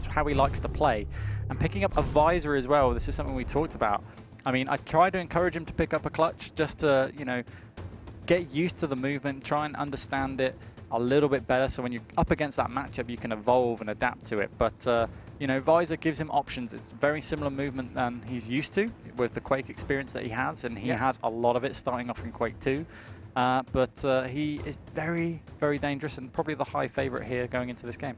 That's how he likes to play. And picking up a visor as well, this is something we talked about. I mean, I try to encourage him to pick up a clutch just to, you know, get used to the movement, try and understand it a little bit better, so when you're up against that matchup, you can evolve and adapt to it. But, you know, visor gives him options. It's very similar movement than he's used to with the Quake experience that he has, and he has a lot of it starting off in Quake 2. But he is very, very dangerous and probably the high favorite here going into this game.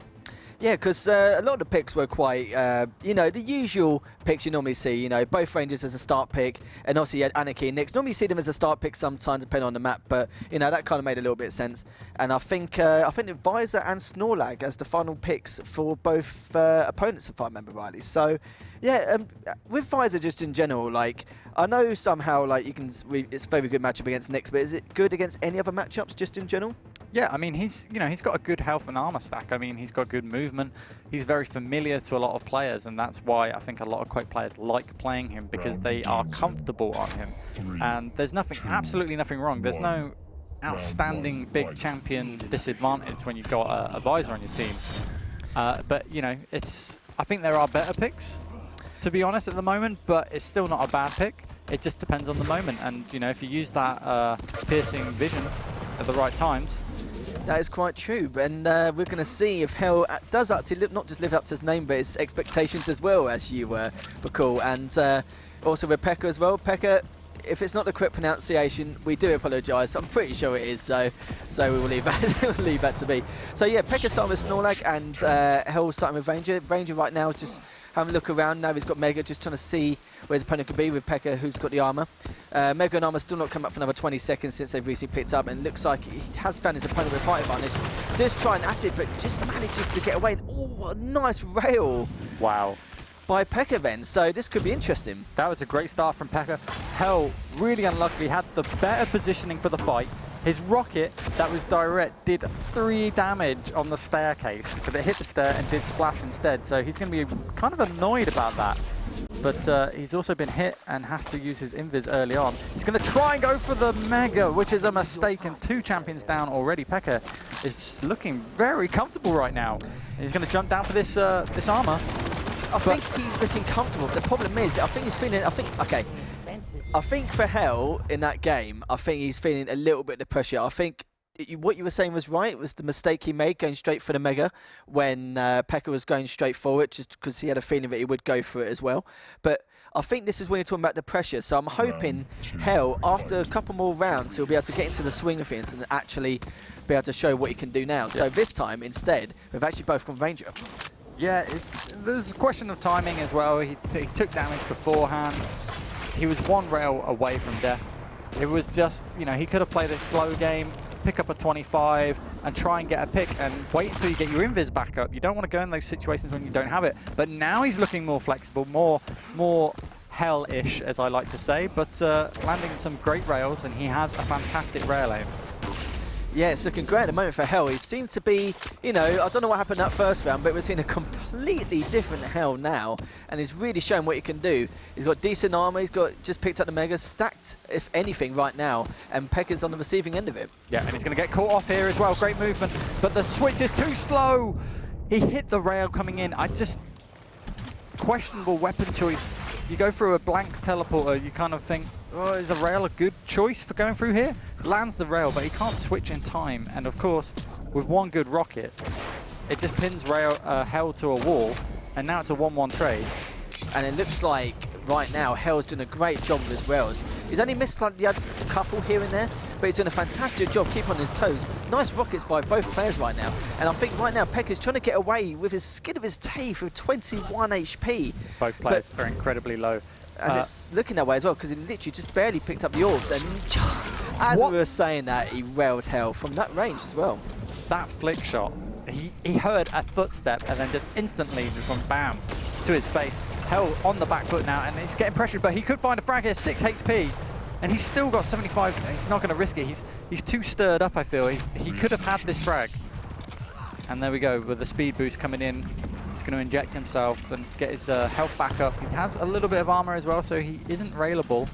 Yeah, because a lot of the picks were quite, you know, the usual picks you normally see. You know, both Rangers as a start pick, and also you had Anarchy and Nyx. Normally you see them as a start pick sometimes, depending on the map, but you know that kind of made a little bit of sense. And I think that Visor and Snorlag as the final picks for both opponents, if I remember rightly. So, yeah, with Visor just in general, like I know somehow like it's a very good matchup against Nyx, but is it good against any other matchups just in general? Yeah, I mean, he's got a good health and armor stack. I mean, he's got good movement. He's very familiar to a lot of players, and that's why I think a lot of Quake players like playing him, because they are comfortable on him. And there's absolutely nothing wrong. There's no outstanding big champion disadvantage when you've got a visor on your team. But, you know, I think there are better picks, to be honest, at the moment, but it's still not a bad pick. It just depends on the moment. And, you know, if you use that piercing vision at the right times. That is quite true, and we're going to see if Hell does actually not just live up to his name, but his expectations as well, as you recall. And also with Pekka as well. Pekka, if it's not the correct pronunciation, we do apologise. I'm pretty sure it is, so we will leave that, leave that to be. So yeah, Pekka starting with Snorlag, and Hell starting with Ranger. Ranger right now is just having a look around. Now he's got Mega, just trying to see where his opponent could be with Pekka, who's got the armour. Mega and armour still not come up for another 20 seconds since they've recently picked up, and looks like he has found his opponent with height advantage. Does try an acid, but just manages to get away. And oh, a nice rail! Wow. By Pekka then, so this could be interesting. That was a great start from Pekka. Hell, really unluckily, had the better positioning for the fight. His rocket that was direct did 3 damage on the staircase, but it hit the stair and did splash instead, so he's going to be kind of annoyed about that. But he's also been hit and has to use his invis early on. He's going to try and go for the Mega, which is a mistake, and 2 champions down already. Pekka is looking very comfortable right now. He's going to jump down for this armor. I think he's looking comfortable. The problem is, I think he's feeling, I think for Hell in that game, I think he's feeling a little bit of the pressure. I think what you were saying was right. It was the mistake he made going straight for the Mega when Pekka was going straight for it, just because he had a feeling that he would go for it as well. But I think this is when you're talking about the pressure. So I'm hoping Hell, after a couple more rounds, he'll be able to get into the swing of things and actually be able to show what he can do now. So this time, instead, we've actually both gone Ranger. Yeah, there's a question of timing as well. He took damage beforehand. He was 1 rail away from death. It was just, you know, he could have played a slow game, pick up a 25 and try and get a pick and wait until you get your invis back up. You don't want to go in those situations when you don't have it. But now he's looking more flexible, more Hell-ish, as I like to say, but landing some great rails, and he has a fantastic rail aim. Yeah, it's looking great at the moment for Hell. He seemed to be, you know, I don't know what happened that first round, but we're seeing a completely different Hell now, and he's really showing what he can do. He's got decent armor, he's got just picked up the Mega, stacked, if anything, right now, and Pekka's on the receiving end of it. Yeah, and he's going to get caught off here as well. Great movement, but the switch is too slow. He hit the rail coming in. Questionable weapon choice. You go through a blank teleporter, you kind of think, oh, is a rail a good choice for going through here? Lands the rail, but he can't switch in time. And of course, with 1 good rocket, it just pins Hell to a wall, and now it's a 1-1 trade. And it looks like right now Hell's doing a great job with his rails. He's only missed like the other couple here and there, but he's doing a fantastic job keeping on his toes. Nice rockets by both players right now. And I think right now Pekka's trying to get away with his skin of his teeth with 21 HP. Both players are incredibly low. And it's looking that way as well, because he literally just barely picked up the orbs, and as we were saying that, he railed Hell from that range as well. That flick shot, he heard a footstep and then just instantly just went bam to his face. Hell on the back foot now, and he's getting pressured, but he could find a frag here, 6 HP, and he's still got 75. He's not going to risk it. He's too stirred up, I feel. He could have had this frag. And there we go, with the speed boost coming in. He's going to inject himself and get his health back up. He has a little bit of armor as well, so he isn't railable.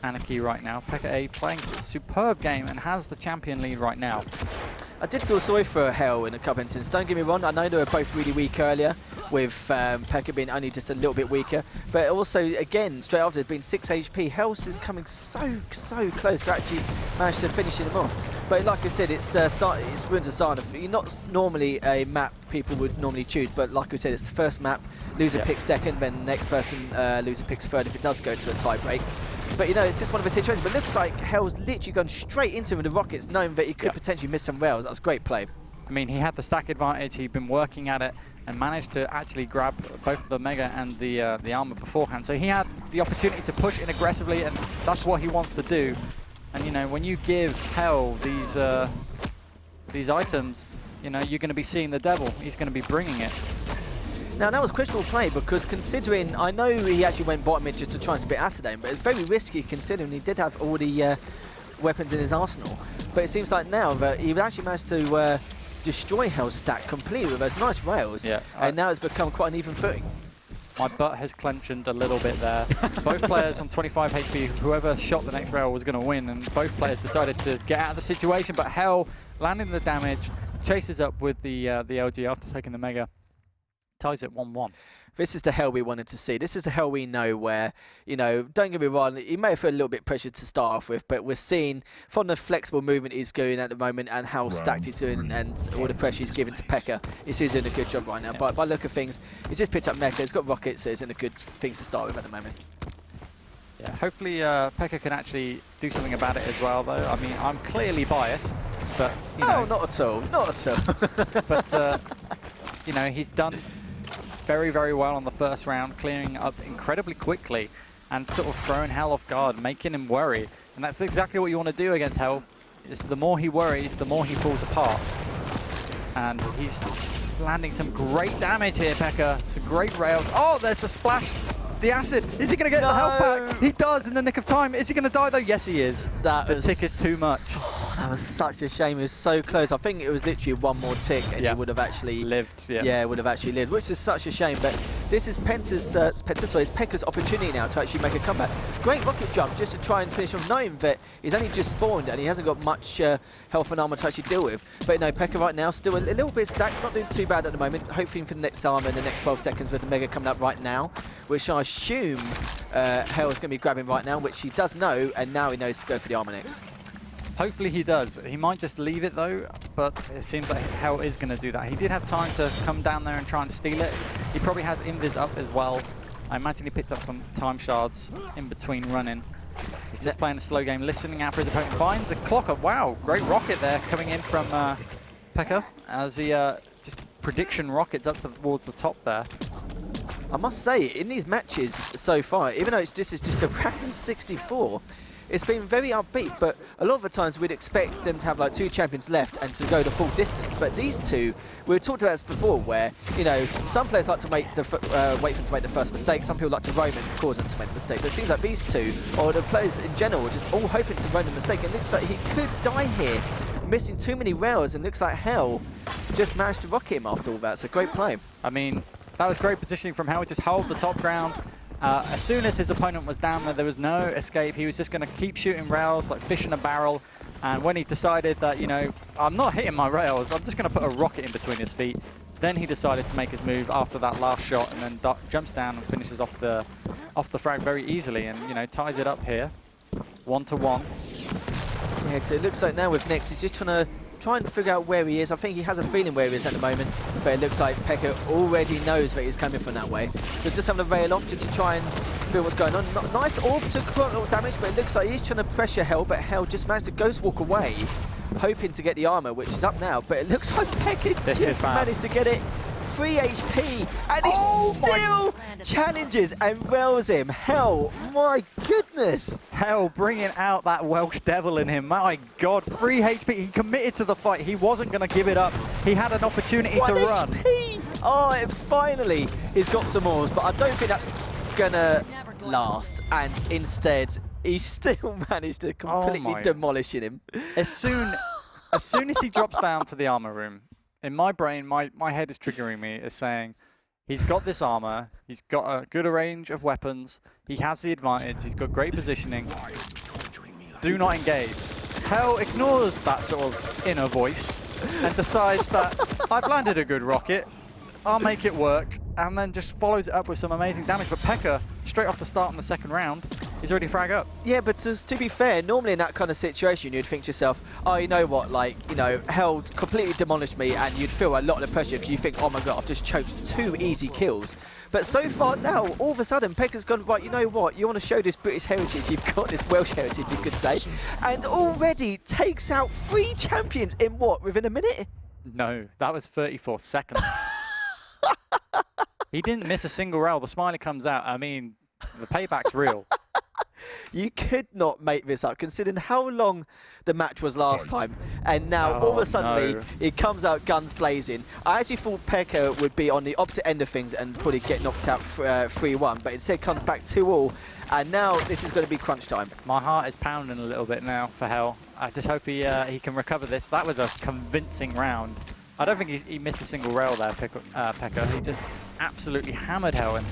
Anarchy right now. Pekka A playing a superb game and has the champion lead right now. I did feel sorry for Hell in a couple instances. Don't get me wrong, I know they were both really weak earlier, with Pekka being only just a little bit weaker. But also, again, straight after it being 6 HP, Hells is coming so close to actually manage to finishing him off. But like I said, it's Ruins of Sarna. You're not normally a map people would normally choose, but like I said, it's the first map. Loser picks second, then the next person loser picks third if it does go to a tie break. But you know, it's just one of the situations. But it looks like Hell's literally gone straight into him with the rockets, knowing that he could potentially miss some rails. That was great play. I mean, he had the stack advantage. He'd been working at it and managed to actually grab both the Mega and the armor beforehand. So he had the opportunity to push in aggressively, and that's what he wants to do. And you know, when you give Hell these items, you know, you're going to be seeing the devil. He's going to be bringing it. Now that was questionable play, because considering, I know he actually went bottom mid just to try and spit Acid, but it's very risky considering he did have all the weapons in his arsenal. But it seems like now that he actually managed to destroy Hell's stack completely with those nice rails, and now it's become quite an even footing. My butt has clenched a little bit there. Both players on 25 HP, whoever shot the next rail was going to win, and both players decided to get out of the situation, but Hell landing the damage, chases up with the LG after taking the Mega. Ties it 1-1. This is the Hell we wanted to see. This is the Hell we know where, you know, don't get me wrong, he may have felt a little bit pressured to start off with, but we're seeing from the flexible movement he's doing at the moment and how stacked he's doing and all the pressure he's given to Pekka. He's doing a good job right now. But by look of things, he's just picked up Mecha, he's got rockets, so he's in a good things to start with at the moment. Yeah, hopefully Pekka can actually do something about it as well, though. I mean, I'm clearly biased, but, you know. Oh, not at all, not at all. But, you know, he's done very well on the first round, clearing up incredibly quickly and sort of throwing Hell off guard, making him worry. And that's exactly what you want to do against Hell. Is the more he worries, the more he falls apart. And he's landing some great damage here, Pekka. Some great rails. Oh, there's a splash. The Acid. Is he going to get the health back? He does in the nick of time. Is he going to die, though? Yes, he is. The tick is too much. That was such a shame. It was so close. I think it was literally one more tick and he would have actually lived. Yeah, would have actually lived, which is such a shame. But this is Pekka's opportunity now to actually make a comeback. Great rocket jump just to try and finish off, knowing that he's only just spawned and he hasn't got much health and armor to actually deal with. But no, Pekka right now still a little bit stacked, not doing too bad at the moment. Hoping for the next armor in the next 12 seconds with the Mega coming up right now, which I assume Hell is going to be grabbing right now, which he does know, and now he knows to go for the armor next. Hopefully he does. He might just leave it though, but it seems like Hell is going to do that. He did have time to come down there and try and steal it. He probably has Invis up as well. I imagine he picked up some time shards in between running. He's just playing a slow game, listening out for his opponent. Finds a clocker. Wow, great rocket there coming in from Pekka as he just prediction rockets up towards the top there. I must say, in these matches so far, even though this is just a random 64, it's been very upbeat, but a lot of the times we'd expect them to have like 2 champions left and to go the full distance. But these two, we talked about this before, where, you know, some players like to wait for them to make the first mistake, some people like to roam and cause them to make the mistake. But it seems like these two, or the players in general, are just all hoping to roam the mistake. It looks like he could die here, missing too many rails, and looks like Hell just managed to rocket him after all that. It's a great play. I mean, that was great positioning from Hell. Just hold the top ground. As soon as his opponent was down there was no escape. He was just going to keep shooting rails like fish in a barrel. And when he decided that, you know, I'm not hitting my rails, I'm just going to put a rocket in between his feet, then he decided to make his move after that last shot, and then jumps down and finishes off the frag very easily, and, you know, ties it up here, 1-1. Yeah, because it looks like now with Nex, he's just trying and figure out where he is. I think he has a feeling where he is at the moment, but it looks like Pekka already knows that he's coming from that way. So just having a rail off just to try and feel what's going on. Nice orb to quite a lot of damage, but it looks like he's trying to pressure Hell, but Hell just managed to ghost walk away, hoping to get the armor, which is up now. But it looks like Pekka just managed to get it. 3 HP, and he still challenges and rails him. Hell, my goodness. Hell bringing out that Welsh devil in him. My God, 3 HP. He committed to the fight. He wasn't going to give it up. He had an opportunity to run. HP. Oh, and finally he's got some more, but I don't think that's going to last. And instead, he still managed to completely demolish him. As soon as he drops down to the armor room, in my brain, my head is triggering me as saying, he's got this armor, he's got a good range of weapons, he has the advantage, he's got great positioning. Do not engage. Hell ignores that sort of inner voice and decides that I've landed a good rocket, I'll make it work, and then just follows it up with some amazing damage. But Pekka, straight off the start in the second round, he's already frag up. Yeah, but to be fair, normally in that kind of situation, you'd think to yourself, oh, you know what, like, you know, Hell completely demolished me, and you'd feel a lot of pressure because you think, oh my god, I've just choked 2 easy kills. But so far now, all of a sudden, Pekka's gone, right, you know what, you want to show this British heritage, you've got this Welsh heritage, you could say, and already takes out 3 champions in what, within a minute? No, that was 34 seconds. He didn't miss a single rail. The smiley comes out. I mean, the payback's real. You could not make this up, considering how long the match was last time. And now, all of a sudden, it comes out guns blazing. I actually thought Pekka would be on the opposite end of things and probably get knocked out 3-1, but instead comes back 2-all. And now this is going to be crunch time. My heart is pounding a little bit now for Hell. I just hope he can recover this. That was a convincing round. I don't think he missed a single rail there, Pekka. He just absolutely hammered Hell and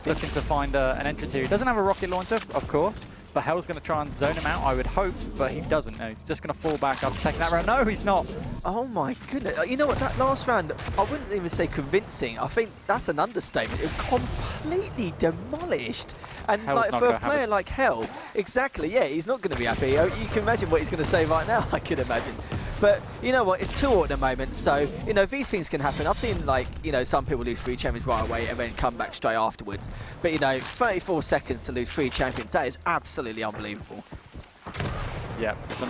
looking to find an entrance here. He doesn't have a rocket launcher, of course, but Hell's going to try and zone him out, I would hope, but he doesn't. No, he's just going to fall back after taking that round. No, he's not. Oh my goodness. You know what, that last round, I wouldn't even say convincing. I think that's an understatement. It was completely demolished. And Hell's like for a player like Hell, exactly, yeah, he's not going to be happy. You can imagine what he's going to say right now, I can imagine. But you know what, it's 2-all at the moment, so, you know, these things can happen. I've seen, like, you know, some people lose 3 champions right away and then come back straight afterwards. But, you know, 34 seconds to lose 3 champions, that is absolutely unbelievable. Yeah, some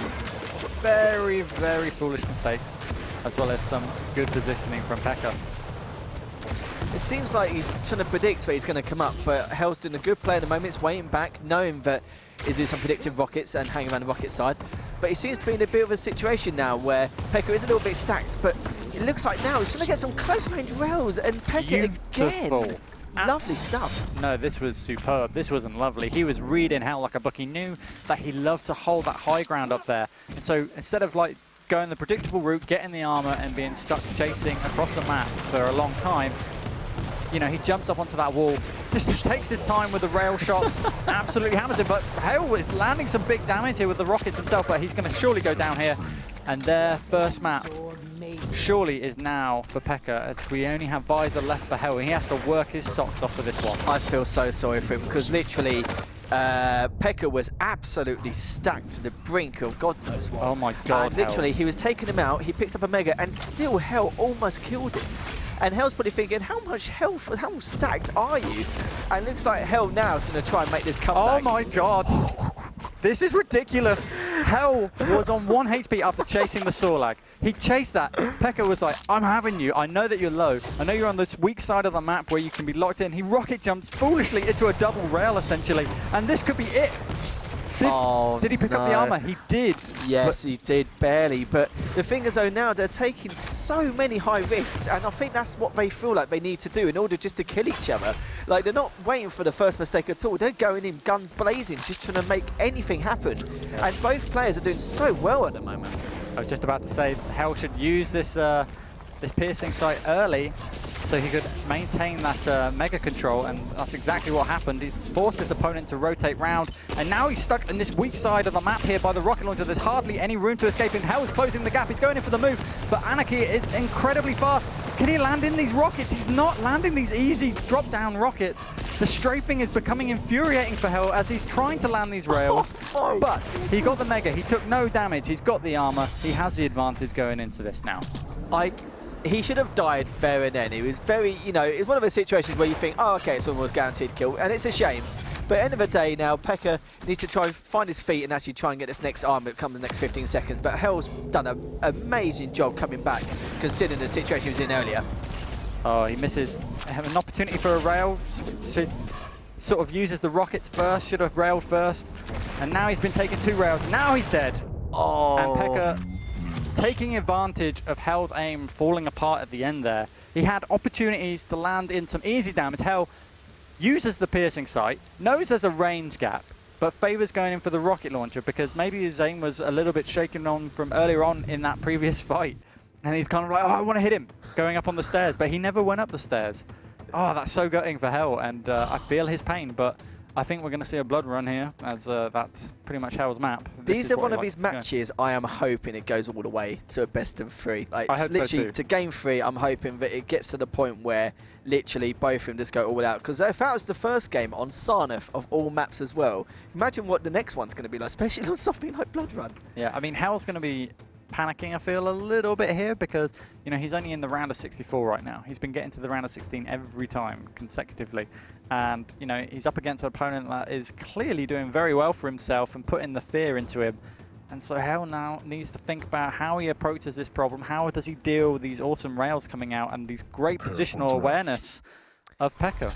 very, very foolish mistakes, as well as some good positioning from Pekka. It seems like he's trying to predict where he's going to come up, but Hell's doing a good play at the moment. He's waiting back, knowing that he's doing some predictive rockets and hanging around the rocket side. But he seems to be in a bit of a situation now where Pekka is a little bit stacked, but it looks like now he's trying to get some close range rails, and Pekka again. Lovely stuff. No, this was superb. This wasn't lovely. He was reading Hell like a book. He knew that he loved to hold that high ground up there. And so instead of like going the predictable route, getting the armor and being stuck chasing across the map for a long time, you know, he jumps up onto that wall, just takes his time with the rail shots, absolutely hammers it. But Hell is landing some big damage here with the rockets himself, but he's going to surely go down here. And their first map surely is now for Pekka, as we only have Visor left for Hell. He has to work his socks off for this one. I feel so sorry for him, because literally Pekka was absolutely stacked to the brink of God knows what. Oh my God, and literally, he was taking him out, he picked up a Mega, and still Hell almost killed him. And Hell's probably thinking, how much health, how stacked are you? And it looks like Hell now is going to try and make this comeback. Oh my God. This is ridiculous. Hell was on 1 HP after chasing the Sorlag. He chased that. Pekka was like, I'm having you. I know that you're low. I know you're on this weak side of the map where you can be locked in. He rocket jumps foolishly into a double rail, essentially. And this could be it. Did he pick up the armor? He did. Yes, he did, barely. But the thing is, though, now they're taking so many high risks, and I think that's what they feel like they need to do in order just to kill each other. Like, they're not waiting for the first mistake at all. They're going in guns blazing, just trying to make anything happen. Yeah. And both players are doing so well at the moment. I was just about to say, Hell should use this this piercing sight early, so he could maintain that mega control, and that's exactly what happened. He forced his opponent to rotate round, and now he's stuck in this weak side of the map here by the rocket launcher. There's hardly any room to escape, and Hell is closing the gap. He's going in for the move, but Anarchy is incredibly fast. Can he land in these rockets? He's not landing these easy drop-down rockets. The strafing is becoming infuriating for Hell as he's trying to land these rails, but he got the mega. He took no damage. He's got the armor. He has the advantage going into this now. He should have died there and then. It was very, you know, it's one of those situations where you think, oh, okay, it's almost guaranteed kill, and it's a shame. But at the end of the day now, Pekka needs to try and find his feet and actually try and get this next armor that comes in the next 15 seconds. But Hell's done an amazing job coming back, considering the situation he was in earlier. Oh, he misses. Have an opportunity for a rail. Should sort of uses the rockets first, should have railed first. And now he's been taking 2 rails. Now he's dead. Oh. And Pekka taking advantage of Hell's aim falling apart at the end there. He had opportunities to land in some easy damage. Hell uses the piercing sight, knows there's a range gap, but favors going in for the rocket launcher because maybe his aim was a little bit shaken on from earlier on in that previous fight. And he's kind of like, oh, I want to hit him, going up on the stairs, but he never went up the stairs. Oh, that's so gutting for Hell, and I feel his pain, but I think we're going to see a blood run here, as that's pretty much Hell's map. These are one of his matches I am hoping it goes all the way to a best of 3. Like, I hope literally, so too. to game 3, I'm hoping that it gets to the point where literally both of them just go all out. Because if that was the first game on Sarnath of all maps as well, imagine what the next one's going to be like, especially on something like Blood Run. Yeah, I mean, Hell's going to be panicking, I feel, a little bit here because, you know, he's only in the round of 64 right now. He's been getting to the round of 16 every time consecutively. And, you know, he's up against an opponent that is clearly doing very well for himself and putting the fear into him. And so Hell now needs to think about how he approaches this problem. How does he deal with these awesome rails coming out and these great positional awareness of pekka?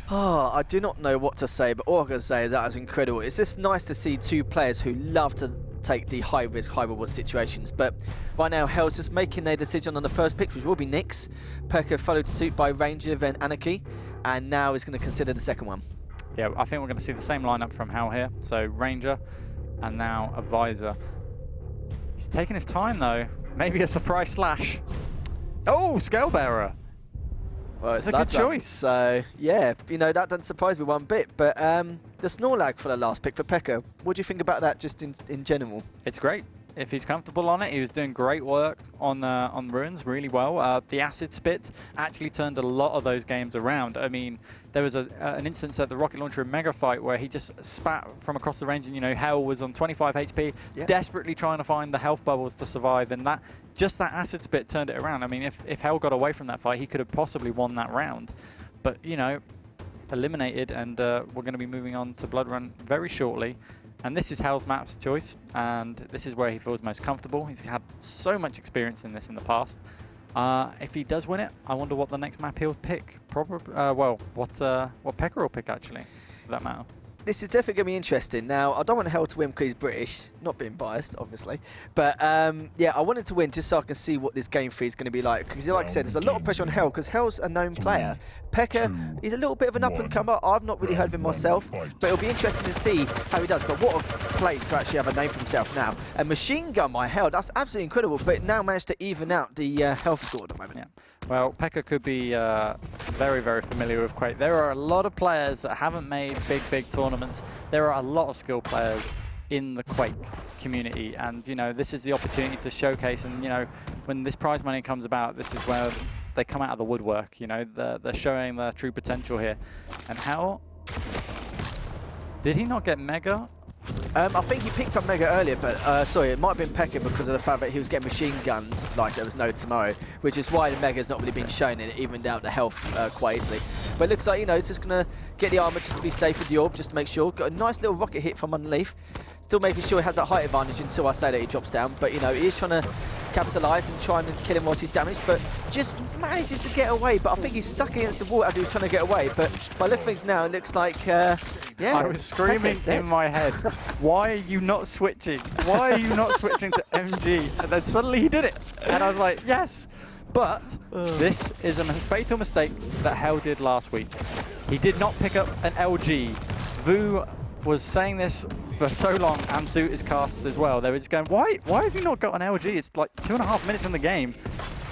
Oh, I do not know what to say, but all I can say is that was incredible. It's just nice to see 2 players who love to take the high-risk, high-reward situations. But right now, Hell's just making their decision on the first pick, which will be Nyx. pekka followed suit by Ranger, then Anarchy, and now he's going to consider the second one. Yeah, I think we're going to see the same lineup from Hell here. So Ranger, and now Advisor. He's taking his time though. Maybe a surprise slash. Oh, Scalebearer. Well, it's a good choice. So, yeah, you know, that doesn't surprise me one bit. But the Snorlag for the last pick for pekka, what do you think about that just in general? It's great. If he's comfortable on it, he was doing great work on Ruins, really well. The Acid Spit actually turned a lot of those games around. I mean, there was an instance at the Rocket Launcher in Mega Fight where he just spat from across the range and, you know, Hell was on 25 HP, desperately trying to find the health bubbles to survive, and that Acid Spit turned it around. I mean, if Hell got away from that fight, he could have possibly won that round. But, you know, eliminated, and we're going to be moving on to Blood Run very shortly. And this is Hell's map's choice, and this is where he feels most comfortable. He's had so much experience in this in the past. If he does win it, I wonder what the next map he'll pick. Probably, well, what pekka will pick actually, for that matter. This is definitely going to be interesting. Now, I don't want Hell to win because he's British, not being biased, obviously. But, yeah, I wanted to win just so I can see what this game 3 is going to be like. Because, like I said, there's a lot of pressure on Hell because Hell's a known player. pekka, he's a little bit of an up-and-comer. I've not really heard of him myself, but it'll be interesting to see how he does. But what a place to actually have a name for himself now. And Machine Gun by Hell, that's absolutely incredible, but now managed to even out the health score at the moment. Yeah. Well, pekka could be very, very familiar with Quake. There are a lot of players that haven't made big tournaments. There are a lot of skilled players in the Quake community, and, you know, this is the opportunity to showcase. And, you know, when this prize money comes about, this is where they come out of the woodwork. You know, they're showing their true potential here. And Hell, did he not get Mega? I think he picked up Mega earlier, but sorry, it might have been pekka because of the fact that he was getting machine guns like there was no tomorrow, which is why the Mega's not really been shown and it evened out the health quite easily. But it looks like, you know, it's just going to get the armor just to be safe with the orb, just to make sure. Got a nice little rocket hit from underneath. Still making sure he has that height advantage until I say that he drops down. But, you know, he is trying to capitalise and try and kill him whilst he's damaged, but just manages to get away. But I think he's stuck against the wall as he was trying to get away. But by look at things now, it looks like, yeah. I was screaming in my head, why are you not switching? Why are you not switching to MG? And then suddenly he did it. And I was like, yes. But this is a fatal mistake that Hell did last week. He did not pick up an LG. Vu was saying this for so long, and Suit is cast as well. They were just going, why has he not got an LG? It's like 2.5 minutes in the game,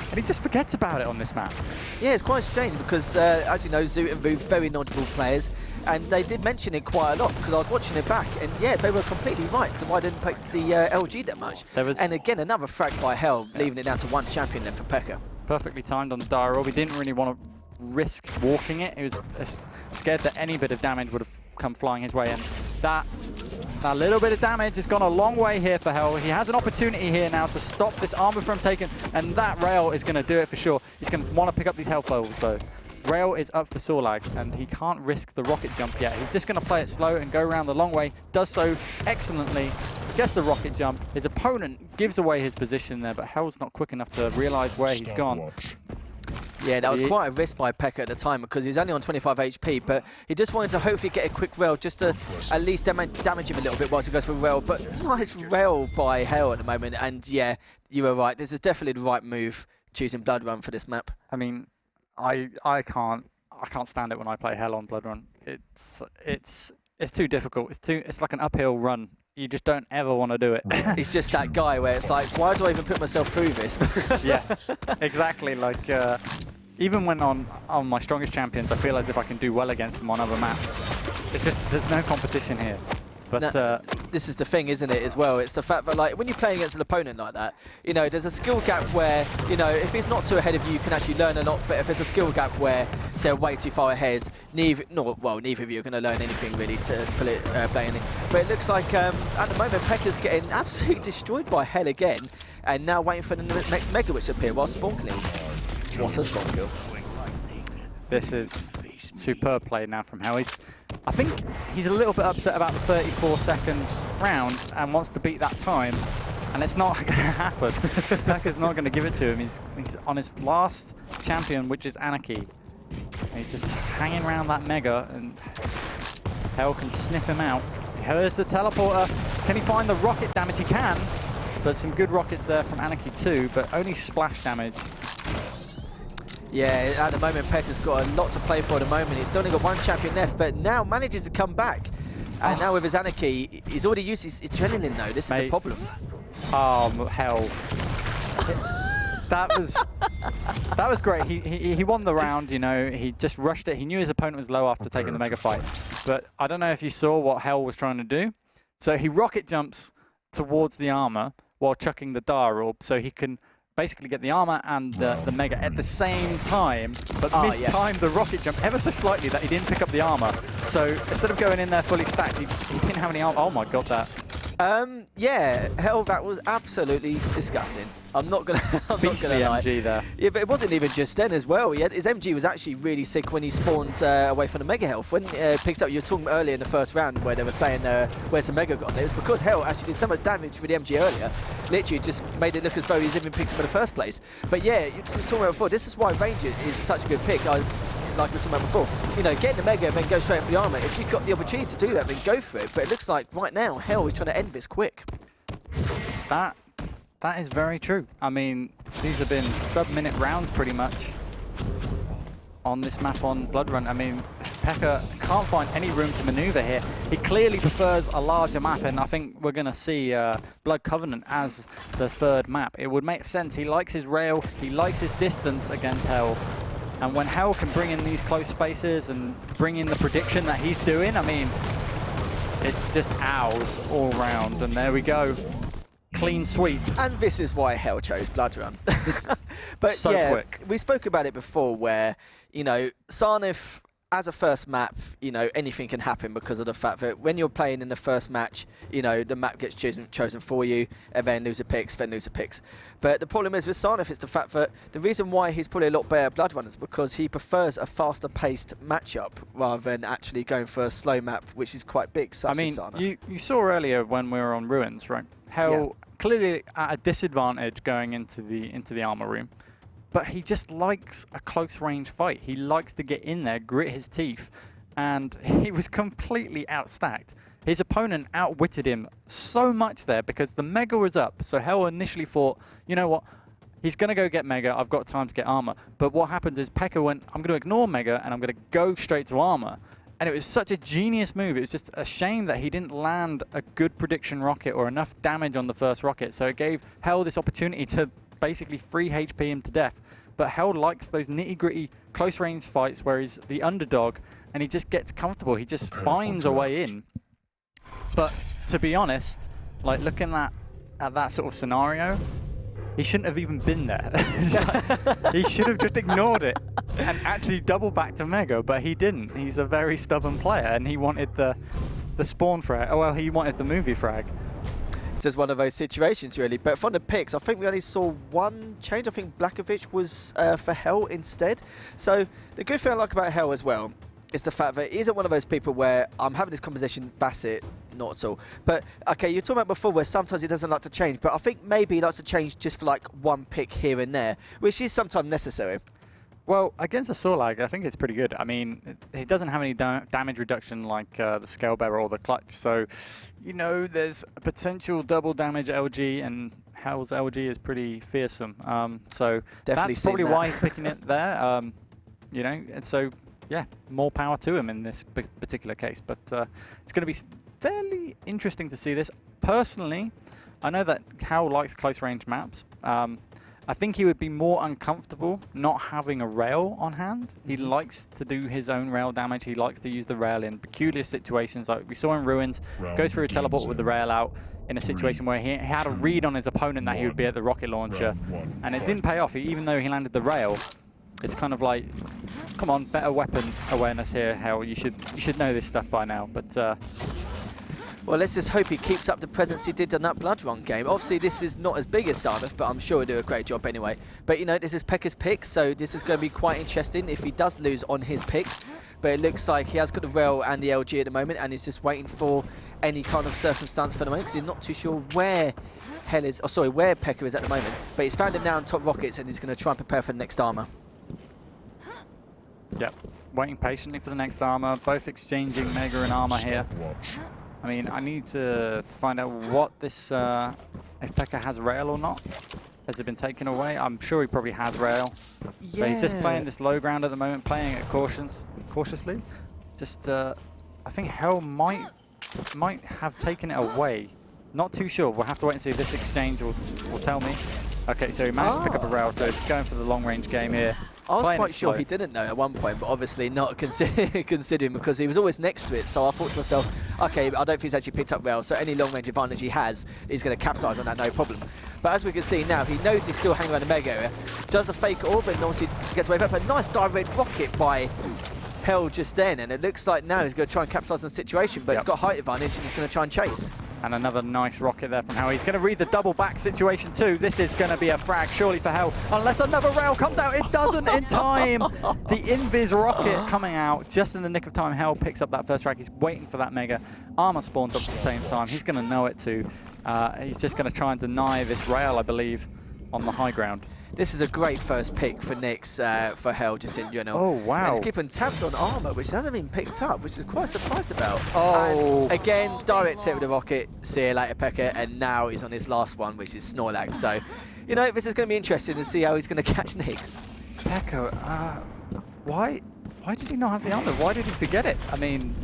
and he just forgets about it on this map. Yeah, it's quite a shame because, as you know, Zoot and Vu, very knowledgeable players, and they did mention it quite a lot because I was watching it back, and yeah, they were completely right, so why didn't pick the LG that much? And again, another frag by Hell, leaving it down to 1 champion left for pekka. Perfectly timed on the dire orb. He didn't really want to risk walking it. He was scared that any bit of damage would have come flying his way, and that little bit of damage has gone a long way here for Hell. He has an opportunity here now to stop this armor from taking, and that rail is going to do it for sure. He's going to want to pick up these health bubbles though. Rail is up for Sorlag, and he can't risk the rocket jump yet. He's just going to play it slow and go around the long way. Does so excellently. Gets the rocket jump. His opponent gives away his position there, but Hell's not quick enough to realize where he's gone. Yeah, that was quite a risk by pekka at the time because he's only on 25 HP, but he just wanted to hopefully get a quick rail just to at least damage him a little bit whilst he goes for rail. But nice rail by Hell at the moment, and yeah, you were right. This is definitely the right move, choosing Blood Run for this map. I mean, I can't stand it when I play Hell on Blood Run. It's too difficult. It's like an uphill run. You just don't ever want to do it. He's just that guy where it's like, why do I even put myself through this? Yeah, exactly. Like even when on my strongest champions, I feel as if I can do well against them on other maps. It's just, there's no competition here. But this is the thing, isn't it, as well? It's the fact that, like, when you're playing against an opponent like that, you know, there's a skill gap where, you know, if he's not too ahead of you, you can actually learn a lot. But if there's a skill gap where they're way too far ahead, neither of you are going to learn anything really to play anything. But it looks like at the moment, Pekka's getting absolutely destroyed by Hell again, and now waiting for the next Mega which appear while spawn kill. What a spawn kill! This is superb play now from Hell. I think he's a little bit upset about the 34-second round and wants to beat that time, and it's not going to happen. Pekka's not going to give it to him. He's on his last champion, which is Anarchy. And he's just hanging around that Mega, and Hell can sniff him out. Here's the teleporter. Can he find the rocket damage? He can, but some good rockets there from Anarchy too, but only splash damage. Yeah, at the moment, Pekka's got a lot to play for at the moment. He's only got one champion left, but now manages to come back. And now with his Anarchy, he's already used his adrenaline, though. This is the problem. Hell. That was great. He won the round, you know. He just rushed it. He knew his opponent was low after taking the Mega fight. But I don't know if you saw what Hell was trying to do. So he rocket jumps towards the armor while chucking the Dire Orb, so he can basically get the armor and the Mega at the same time, but mistimed the rocket jump ever so slightly that he didn't pick up the armor. So instead of going in there fully stacked, he didn't have any armor. Oh my god, that. Yeah, Hell, that was absolutely disgusting. I'm not gonna lie. MG there. Yeah, but it wasn't even just then as well. His MG was actually really sick when he spawned away from the Mega Health. When picks up, you were talking earlier in the first round where they were saying where's the Mega gone? It was because Hell actually did so much damage with the MG earlier. Literally just made it look as though he's even picked him in the first place. But yeah, you were talking about before, this is why Ranger is such a good pick. Like we were talking about before, you know, get the Mega and then go straight for the armor. If you've got the opportunity to do that, then go for it. But it looks like right now, Hell is trying to end this quick. That is very true. I mean, these have been sub-minute rounds pretty much on this map on Blood Run. I mean, Pekka can't find any room to maneuver here. He clearly prefers a larger map, and I think we're going to see Blood Covenant as the third map. It would make sense. He likes his rail, he likes his distance against Hell. And when Hell can bring in these close spaces and bring in the prediction that he's doing, I mean, it's just owls all round. And there we go. Clean sweep. And this is why Hell chose Blood Run. But so yeah, quick. We spoke about it before where, you know, Sarnif, as a first map, you know, anything can happen because of the fact that when you're playing in the first match, you know, the map gets chosen for you, and then loser picks. But the problem is with Sarnif, it's the fact that the reason why he's probably a lot better at Blood Run is because he prefers a faster paced matchup rather than actually going for a slow map, which is quite big, such as Sarnif. You saw earlier when we were on Ruins, right? Hell clearly at a disadvantage going into the armor room. But he just likes a close range fight. He likes to get in there, grit his teeth, and he was completely outstacked. His opponent outwitted him so much there because the Mega was up. So Hell initially thought, you know what, he's going to go get Mega, I've got time to get armor. But what happened is Pekka went, I'm going to ignore Mega and I'm going to go straight to armor. And it was such a genius move. It was just a shame that he didn't land a good prediction rocket or enough damage on the first rocket. So it gave Hell this opportunity to basically free HP him to death. But Hell likes those nitty-gritty close-range fights where he's the underdog and he just gets comfortable. He just finds a way in. But to be honest, like looking at that sort of scenario, he shouldn't have even been there. He should have just ignored it and actually double back to Mega, but he didn't. He's a very stubborn player and he wanted the spawn frag. Oh, well, he wanted the movie frag. It's just one of those situations, really. But from the picks, I think we only saw one change. I think Blakovic was for Hell instead. So the good thing I like about Hell as well is the fact that he isn't one of those people where I'm having this conversation, Bassett, not at all. But, okay, you were talking about before where sometimes he doesn't like to change, but I think maybe he likes to change just for like one pick here and there, which is sometimes necessary. Well, against a Sorlag, I think it's pretty good. I mean, he doesn't have any damage reduction like the Scale Bearer or the Clutch, so, you know, there's a potential double damage LG, and Hell's LG is pretty fearsome. So definitely that's probably why he's picking it there. You know, and so, yeah, more power to him in this particular case. But it's going to be fairly interesting to see this. Personally, I know that Hell likes close-range maps. I think he would be more uncomfortable not having a rail on hand. He likes to do his own rail damage. He likes to use the rail in peculiar situations, like we saw in Ruins. Goes through a teleport with the rail out in a situation where he had a read on his opponent that he would be at the rocket launcher, and it didn't pay off. Even though he landed the rail, it's kind of like, come on, better weapon awareness here, Hell. You should know this stuff by now. But well, let's just hope he keeps up the presence he did on that Blood Run game. Obviously, this is not as big as Sarnath, but I'm sure he'll do a great job anyway. But, you know, this is Pekka's pick, so this is going to be quite interesting if he does lose on his pick. But it looks like he has got the rail and the LG at the moment, and he's just waiting for any kind of circumstance for the moment, because he's not too sure where where Pekka is at the moment. But he's found him now on top rockets, and he's going to try and prepare for the next armor. Yep, waiting patiently for the next armor, both exchanging Mega and armor here. I mean, I need to find out what this, if Pekka has rail or not. Has it been taken away? I'm sure he probably has rail. Yeah. But he's just playing this low ground at the moment, playing it cautiously. Just, I think Hell might have taken it away. Not too sure. We'll have to wait and see. This exchange will tell me. Okay, so he managed to pick up a rail, so he's going for the long-range game here. I was quite sure he didn't know at one point, but obviously not considering, because he was always next to it. So I thought to myself, okay, I don't think he's actually picked up rail, so any long-range advantage he has, he's going to capitalize on that, no problem. But as we can see now, he knows he's still hanging around the Mega area, does a fake orb, and obviously gets away with it. But a nice direct rocket by Hell just then, and it looks like now he's going to try and capitalize on the situation, but he's got height advantage, and he's going to try and chase. And another nice rocket there from Hell. He's going to read the double back situation too. This is going to be a frag, surely, for Hell. Unless another rail comes out. It doesn't in time. The Invis rocket coming out just in the nick of time. Hell picks up that first frag. He's waiting for that Mega. Armor spawns up at the same time. He's going to know it too. He's just going to try and deny this rail, I believe, on the high ground. This is a great first pick for Nyx, for Hell, just in general. Oh, wow. And he's keeping tabs on armor, which hasn't been picked up, which is quite surprised about. Oh. And again, direct hit with the rocket. See you later, Pekka. And now he's on his last one, which is Snorlax. So, you know, this is going to be interesting to see how he's going to catch Nyx. Pekka, why did he not have the armor? Why did he forget it? I mean,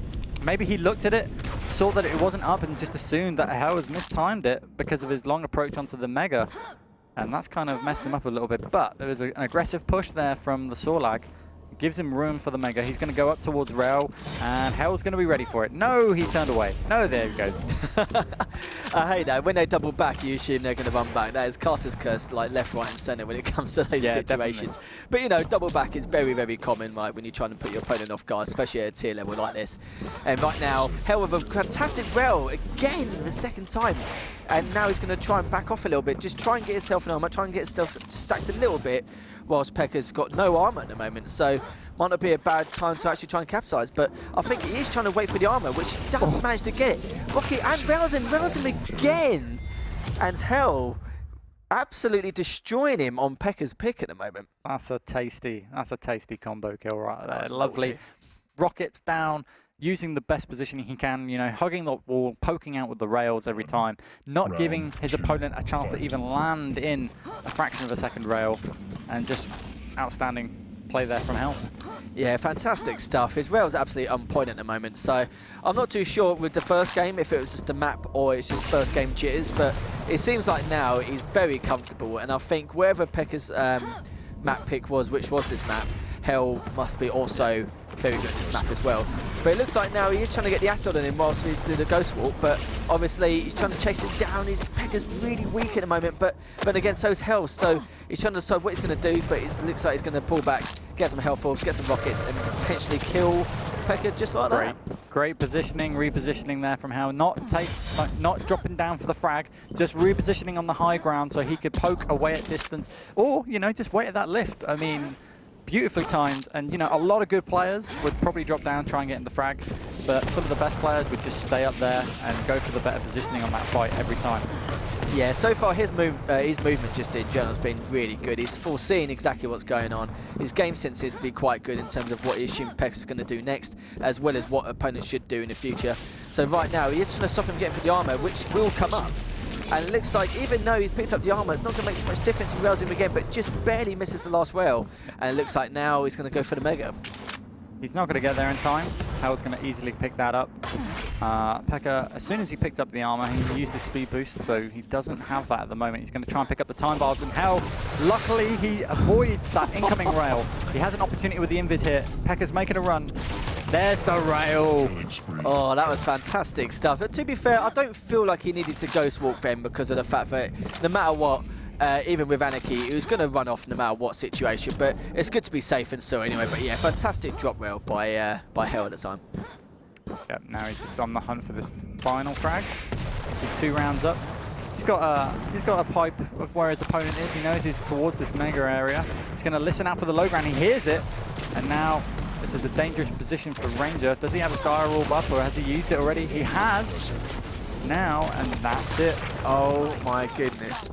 maybe he looked at it, saw that it wasn't up, and just assumed that Hell has mistimed it because of his long approach onto the Mega. And that's kind of messed him up a little bit. But there was an aggressive push there from the Sorlag. Gives him room for the Mega. He's going to go up towards Rail, and Hell's going to be ready for it. No, he turned away. No, there he goes. I hate that. When they double back, you assume they're going to run back. That is Caster's curse, like left, right, and centre when it comes to those situations. Definitely. But you know, double back is very, very common, right, when you're trying to put your opponent off guard, especially at a tier level like this. And right now, Hell with a fantastic Rail again, the second time. And now he's going to try and back off a little bit, just try and get himself an armor, try and get himself stacked a little bit, whilst Pekka's got no armor at the moment. So might not be a bad time to actually try and capitalize, but I think he is trying to wait for the armor, which he does manage to get. Rocket and rails him again, and Hell absolutely destroying him on Pekka's pick at the moment. That's a tasty combo kill right there. That's lovely. Rockets down, using the best positioning he can, you know, hugging the wall, poking out with the rails every time, not giving his opponent a chance to even land in a fraction of a second rail, and just outstanding play there from Hell. Yeah, fantastic stuff. His rail's absolutely on point at the moment, so I'm not too sure with the first game if it was just a map or it's just first game jitters, but it seems like now he's very comfortable, and I think wherever Pekka's map pick was, which was this map, Hell must be also very good at this map as well. But it looks like now he is trying to get the acid on him whilst we do the Ghost Walk, but obviously he's trying to chase him down. His Pekka's really weak at the moment, but again, so is Hell, so he's trying to decide what he's going to do, but it looks like he's going to pull back, get some health orbs, get some rockets, and potentially kill Pekka just like that. Great positioning, repositioning there from Hell. Not dropping down for the frag, just repositioning on the high ground so he could poke away at distance, or, you know, just wait at that lift. I mean, beautifully timed, and you know, a lot of good players would probably drop down, try and get in the frag, but some of the best players would just stay up there and go for the better positioning on that fight every time. Yeah, so far his movement just in general has been really good. He's foreseeing exactly what's going on. His game sense seems to be quite good in terms of what he assumes Pekka's going to do next, as well as what opponents should do in the future. So right now, he is trying to stop him getting for the armor, which will come up. And it looks like even though he's picked up the armor, it's not going to make too much difference if he rails him again, but just barely misses the last rail. And it looks like now he's going to go for the Mega. He's not going to get there in time. Hell's going to easily pick that up. Pekka, as soon as he picked up the armor, he used his speed boost, so he doesn't have that at the moment. He's going to try and pick up the time bars, and hell, luckily he avoids that incoming rail. He has an opportunity with the invis here. Pekka's making a run. There's the rail. Oh, that was fantastic stuff. But to be fair, I don't feel like he needed to ghost walk them because of the fact that no matter what, even with Anarchy, he was going to run off no matter what situation. But it's good to be safe and so anyway. But yeah, fantastic drop rail by Hell at the time. Yep, now he's just on the hunt for this final frag. Keep 2 rounds up. He's got a pipe of where his opponent is. He knows he's towards this mega area. He's going to listen out for the low ground. He hears it, and now this is a dangerous position for Ranger. Does he have a dire orb up, or has he used it already? He has now, and that's it. Oh my goodness.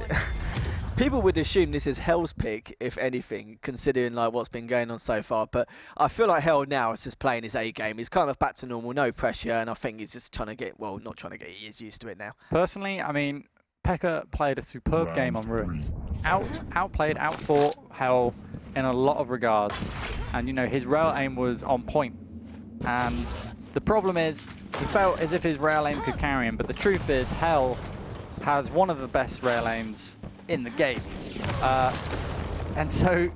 People would assume this is Hell's pick, if anything, considering like what's been going on so far. But I feel like Hell now is just playing his A game. He's kind of back to normal, no pressure, and I think he's just trying to get, well, not trying to get, he is used to it now. Personally, I mean, Pekka played a superb game on Ruins. Outplayed, outfought Hell in a lot of regards. And, you know, his rail aim was on point. And the problem is, he felt as if his rail aim could carry him. But the truth is, Hell has one of the best rail aims in the game. And so,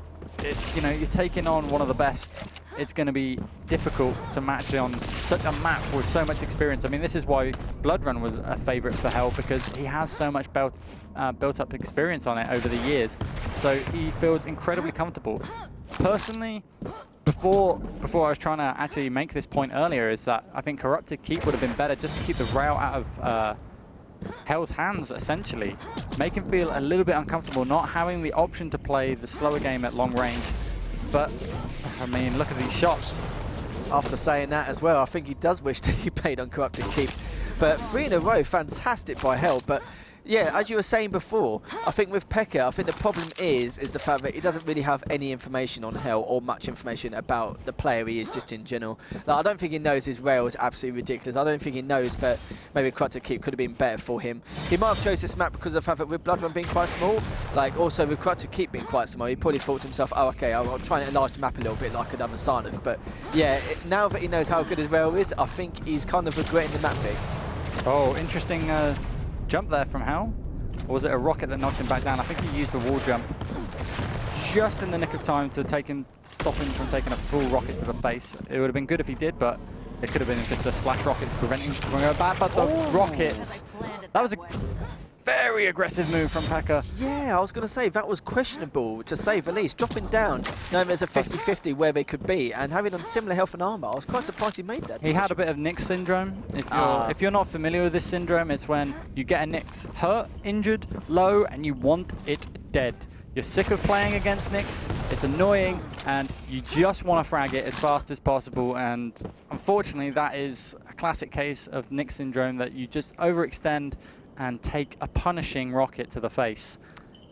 you know, you're taking on one of the best. It's going to be difficult to match on such a map with so much experience. I mean, this is why Blood Run was a favorite for Hell, because he has so much built up experience on it over the years. So he feels incredibly comfortable. Personally, before I was trying to actually make this point earlier, is that I think Corrupted Keep would have been better just to keep the rail out of Hell's hands, essentially. Make him feel a little bit uncomfortable, not having the option to play the slower game at long range. But, I mean, look at these shots. After saying that as well, I think he does wish that he played on Corrupted Keep. But 3 in a row, fantastic by Hell. But yeah, as you were saying before, I think with Pekka, I think the problem is the fact that he doesn't really have any information on Hell or much information about the player he is just in general. Like, I don't think he knows his rail is absolutely ridiculous. I don't think he knows that maybe Corrupted Keep could have been better for him. He might have chose this map because of the fact that with Blood Run being quite small, like also with Corrupted Keep being quite small, he probably thought to himself, oh okay, I'll try and enlarge the map a little bit like I've done with Sarnath. But yeah, now that he knows how good his rail is, I think he's kind of regretting the map pick. Oh, interesting jump there from Hell. Or was it a rocket that knocked him back down? I think he used a wall jump just in the nick of time to stop him from taking a full rocket to the face. It would have been good if he did, but it could have been just a splash rocket preventing him from going back. But the rockets, that was a very aggressive move from Pekka. Yeah, I was going to say, that was questionable, to say the least. Dropping down, knowing there's a 50-50 where they could be, and having on similar health and armor, I was quite surprised he made that decision. He had a bit of Nyx syndrome. If you're not familiar with this syndrome, it's when you get a Nyx hurt, injured, low, and you want it dead. You're sick of playing against Nyx, it's annoying, and you just want to frag it as fast as possible. And unfortunately, that is a classic case of Nyx syndrome, that you just overextend and take a punishing rocket to the face.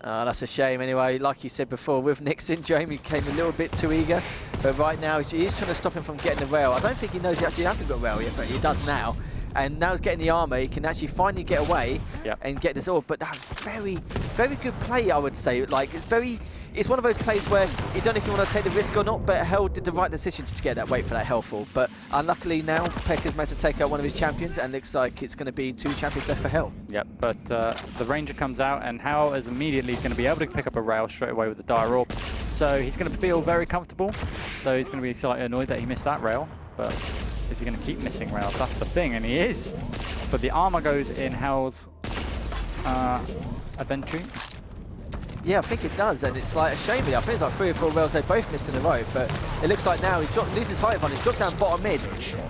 That's a shame anyway. Like you said before, with Nyx syndrome, he came a little bit too eager. But right now, he's trying to stop him from getting the rail. I don't think he knows he actually hasn't got rail yet, but he does now. And now he's getting the armor, he can actually finally get away and get this orb. But that's very, very good play, I would say. Like, it's one of those plays where you don't know if you want to take the risk or not, but Hell did the right decision to get that, wait for that Hellfall. But unluckily now, Pekka's managed to take out one of his champions, and looks like it's going to be 2 champions left for Hell. Yep, but the Ranger comes out, and Hell is immediately going to be able to pick up a rail straight away with the dire orb. So he's going to feel very comfortable, though he's going to be slightly annoyed that he missed that rail. But is he going to keep missing rails? That's the thing, and he is. But the armor goes in Hell's inventory. Yeah, I think it does, and it's like a shame. I think it's like 3 or 4 rails they both missed in a row, but it looks like now he loses height advantage, dropped down bottom mid,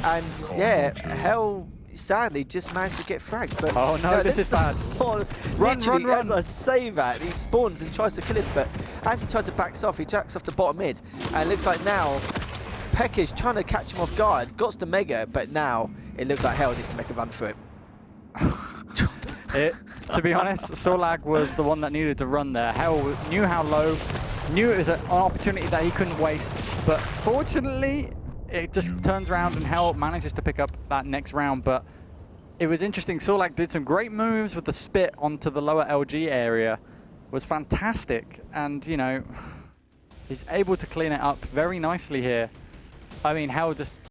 and yeah, Hell sadly just managed to get fragged. But oh no, this is bad. Run. As I say that, he spawns and tries to kill him, but as he tries to back off, he jacks off to bottom mid, and it looks like now Pekka's trying to catch him off guard, got the mega, but now it looks like Hell needs to make a run for it. To be honest, Solag was the one that needed to run there. Hell knew how low, knew it was an opportunity that he couldn't waste, but fortunately it just turns around and Hell manages to pick up that next round. But it was interesting, Solag did some great moves with the spit onto the lower LG area, was fantastic, and you know, he's able to clean it up very nicely here. I mean, Hell just